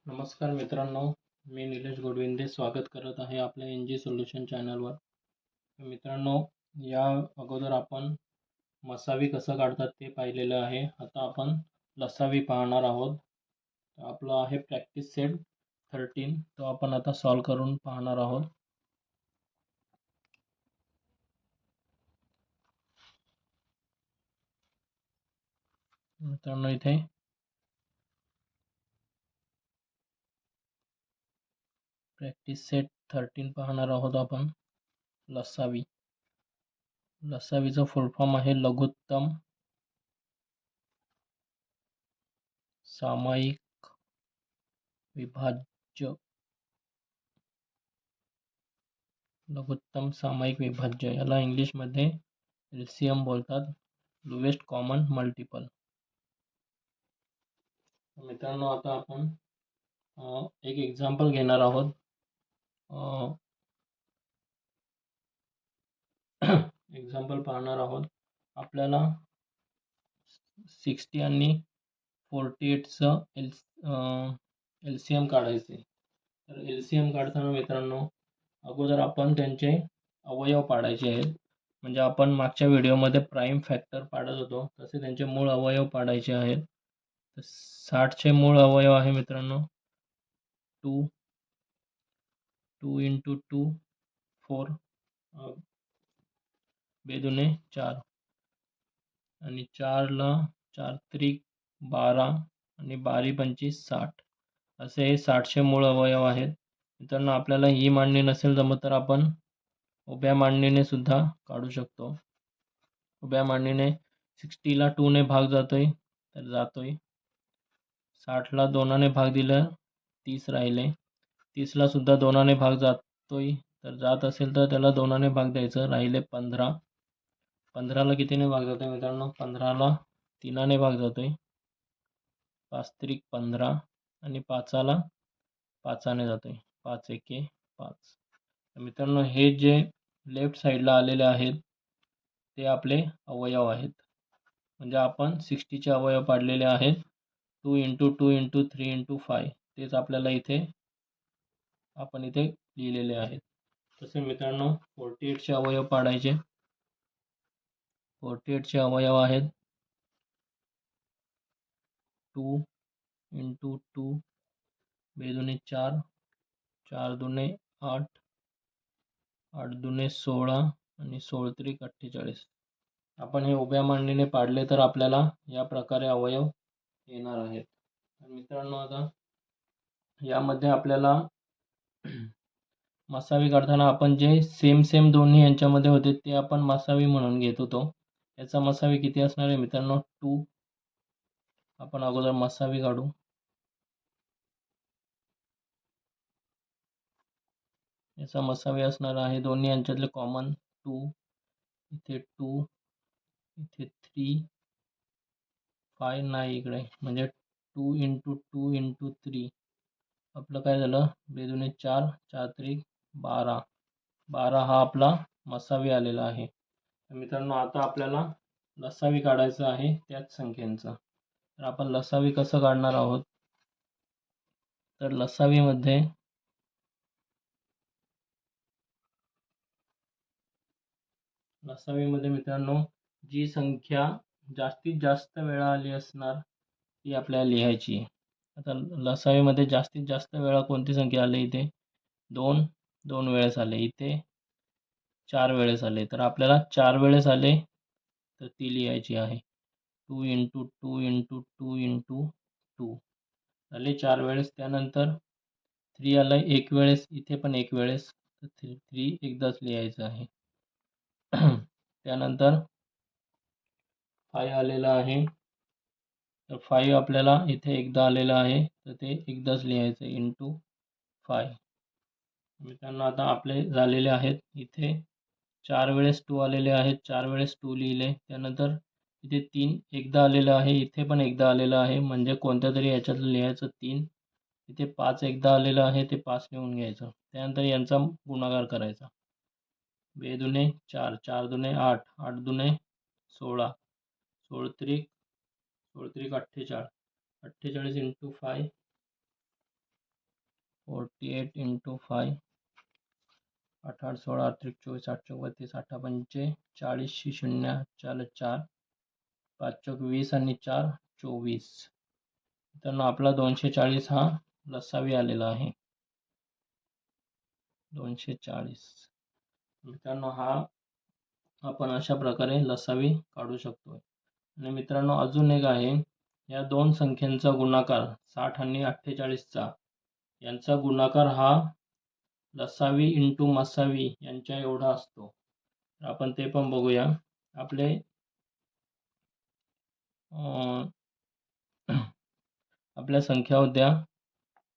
नमस्कार मित्रांनो, मी निलेश गोडविंदे स्वागत करत आहे आपल्या एन जी सोल्युशन चॅनलवर. मित्रांनो, या अगोदर आपण मसावी कसं काढतात ते पाहिलेलं आहे. आता आपण लसावी पाहणार आहोत. आपला आहे प्रॅक्टिस सेट 13, तो आपण आता सॉल्व करून पाहणार आहोत. मित्रांनो, इथे प्रॅक्टिस सेट 13 पाहणार आहोत आपण. लसावी. लसावीचा फुल फॉर्म आहे लघुत्तम सामायिक विभाज्य. लघुत्तम सामायिक विभाज्य याला इंग्लिशमध्ये एलसीएम बोलतात, लोएस्ट कॉमन मल्टिपल. मित्रांनो, आता आपण एक एक्झाम्पल घेणार आहोत. एक्झाम्पल पाहणार आहोत. आपल्याला 60 आणि 48चं एलसीएम काढायचे. तर एलसीएम काढताना मित्रांनो, अगोदर आपण त्यांचे अवयव पाडायचे आहेत. म्हणजे आपण मागच्या व्हिडिओमध्ये प्राईम फॅक्टर पाडत होतो, तसे त्यांचे मूळ अवयव पाडायचे आहेत. तर 60चे मूळ अवयव आहे मित्रांनो 2 × 2 4, बेदुने 4 आणि 4ला 4 त्रिक 12 आणि 12 25 60. असे हे 60चे मूळ अवयव आहेत. मित्रांनो, आपल्याला ही मांडणी नसेल जमत तर आपण उभ्या मांडणीने सुद्धा काढू शकतो. उभ्या मांडणीने 60ला 2ने भाग जातोय तर जातोय. 60ला 2ने भाग दिलं 30 राहिले. 30ला सुद्धा 2ने भाग जातोय तर जात असेल तर त्याला 2ने भाग द्यायचं, राहिले 15. 15ला कितीने भाग जातोय मित्रांनो? 15ला 3ने भाग जातोय. 5 त्रिक 15 आणि 5ला 5ने जातोय. 5 एके 5. मित्रांनो, हे जे लेफ्ट साईडला आलेले आहेत ते आपले अवयव आहेत. म्हणजे आपण 60चे अवयव पाडलेले आहेत. 2 × 2 × 3 × 5. तेच आपल्याला आपण इथे लिहिलेले आहेत. तसे मित्रांनो, 48चे अवयव पाडायचे. 48चे अवयव आहेत 2 × 2 बेदुने 4, 4 दुने 8, 8 दुने 16 आणि 16 त्रिक 48. आपण हे उभ्या मांडणीने पाडले तर आपल्याला या प्रकारे अवयव येणार आहेत. मित्रांनो, आता यामध्ये आपल्याला मसावी काढताना आपण जे सेम दोन्ही यांच्यामध्ये होते ते आपण मसावी म्हणून घेत होतो. याचा मसावी किती असणार आहे मित्रांनो? 2. आपण अगोदर मसावी काढू. याचा मसावी असणार आहे दोन्ही यांच्यातले कॉमन 2. इथे 2, इथे 3, 5 नाही इकडे, म्हणजे 2 × 2 × 3. आपलं काय झालं? बेदुने 4, 4 त्रिक 12. 12 हा आपला मसावी आलेला आहे. मित्रांनो, आता आपल्याला लसावी काढायचं आहे त्याच संख्येचं. तर आपण लसावी कसं काढणार आहोत? तर लसावीमध्ये मित्रांनो, जी संख्या जास्तीत जास्त वेळा आली असणार ती आपल्याला लिहायची. आता लसावीमध्ये जास्तीत जास्त वेळा कोणती संख्या आली? इथे 2 वेळेस आले, इथे 4 वेळेस आले. तर आपल्याला 4 वेळेस आले तर ती लिहायची आहे. 2 × 2 × 2 × 2 आले 4 वेळेस. त्यानंतर 3 आलं 1 वेळेस, इथे पण 1 वेळेस, तर 3 एकदाच लिहायचं आहे. त्यानंतर 5 आलेलं आहे, तर 5 आपल्याला इथे एकदा आलेलं आहे तर ते एकदाच लिहायचं × 5. मित्रांनो, आता आपले झालेले आहेत. इथे 4 वेळेस 2 आलेले आहेत, 4 वेळेस 2 लिहिले. त्यानंतर इथे 3 एकदा आलेलं आहे, इथे पण एकदा आलेलं आहे, म्हणजे कोणत्या तरी याच्यातलं लिहायचं 3. इथे 5 एकदा आलेलं आहे, ते 5 लिहून घ्यायचं. त्यानंतर यांचा गुणाकार करायचा. बेदुने 4, 4 दुने 8, 8 दुने 16, 16 त्रिक 48, 48 × 5 48 इंटू 5, 8 8 16 8 24 8 32 8 पंचे 40 शून्य 4 5 20 आणि 4 24. तर आपला 240 हा लसावी आलेला आहे. 240 मित्रांनो हा आपण अशा प्रकारे लसावी काढू शकतो. आणि मित्रांनो अजून एक आहे, या दोन संख्यांचा गुणाकार 60 आणि 48चा यांचा गुणाकार हा लसावी इंटू मसावी यांच्या एवढा असतो. तर आपण ते पण बघूया. आपले आपल्या संख्या होत्या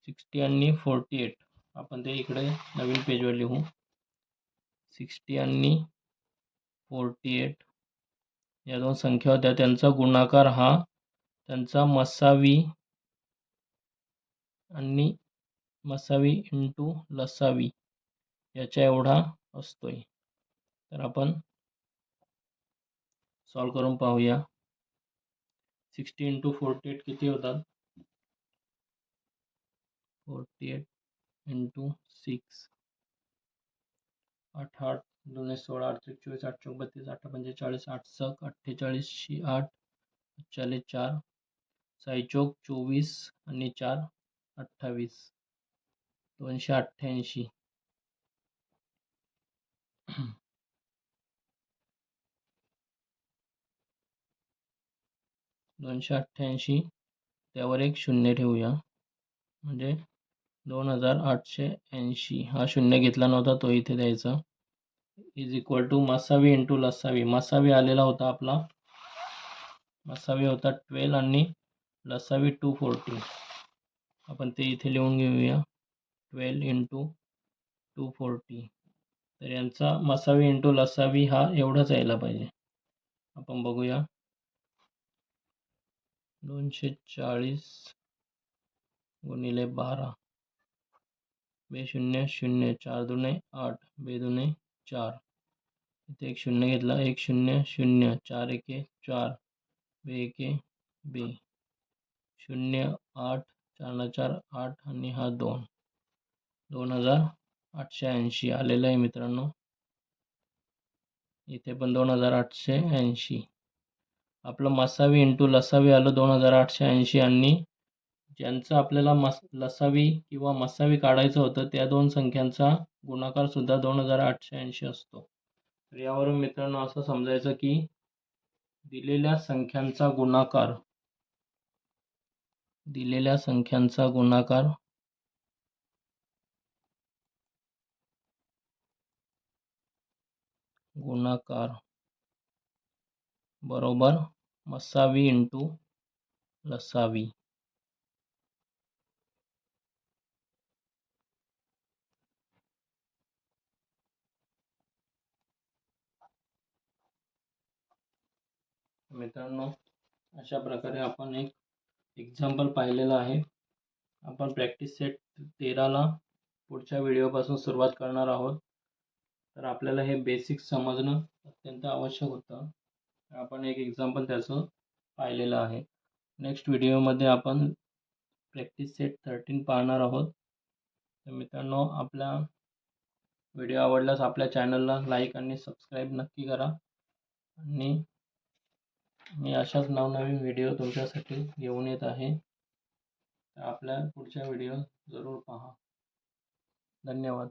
60 आणि 48. आपण ते इकडे नवीन पेजवर लिहू. 60 आणि 48 या दोन संख्या होत्या, त्यांचा गुणाकार हा त्यांचा मसावी आणि मसावी इंटू लसावी याच्या एवढा असतोय. तर आपण सॉल्व करून पाहूया. 60 इंटू 48 किती होतात? 48 इंटू 6, 8 8 2 16 8 24 8 32 8 45 8 7 48 8 40 4 6 24 आणि 4 28 288. 288 त्यावर एक शून्य ठेवूया, म्हणजे 2880. हा शून्य घेतला नव्हता तो इथे द्यायचा. इज इक्वल टू मसावी इंटू लसावी. मसावी आलेला होता आपला, मसावी होता 12 आणि लसावी 240. आपण ते इथे लिहून घेऊया. 12 इंटू 240. तर यांचा मसावी इंटू लसावी हा एवढाच यायला पाहिजे. आपण बघूया. 240 गुणिले 12, 2 शून्य शून्य 4 दुणे 8, 2 दुणे 4. इथे एक शून्य घेतला, 1 शून्य शून्य 4 एके 4, 2 एके 2, 0 8 4 4 8 आणि हा 2. 2880 आलेलं आहे मित्रांनो. इथे पण 2880. आपलं मसावी इंटू लसावी आलं 2880. आणि ज्यांचं आपल्याला लसावी किंवा मसावी काढायचं होतं त्या दोन संख्यांचा गुणाकार सुद्धा 2880 असतो. तर यावरून मित्रांनो असं समजायचं की दिलेल्या संख्यांचा गुणाकार बरोबर मसावी इंटू लसावी. मित्रांनो अशा प्रकारे आपण एक एक्झाम्पल पाहिलेलं आहे. आपण प्रॅक्टिस सेट 13ला पुढच्या व्हिडिओपासून सुरुवात करणार आहोत. तर आपल्याला हे बेसिक समजणं अत्यंत आवश्यक होतं. आपण एक एक्झाम्पल त्याचं पाहिलेलं आहे. नेक्स्ट व्हिडिओमध्ये आपण प्रॅक्टिस सेट 13 पाहणार आहोत. तर मित्रांनो आपला व्हिडिओ आवडल्यास आपल्या चॅनलला लाईक आणि सबस्क्राईब नक्की करा. आणि मी अशाच नवनवीन व्हिडिओ तुमच्यासाठी घेऊन येत आहे. तर आपल्या पुढच्या व्हिडिओ जरूर पहा. धन्यवाद.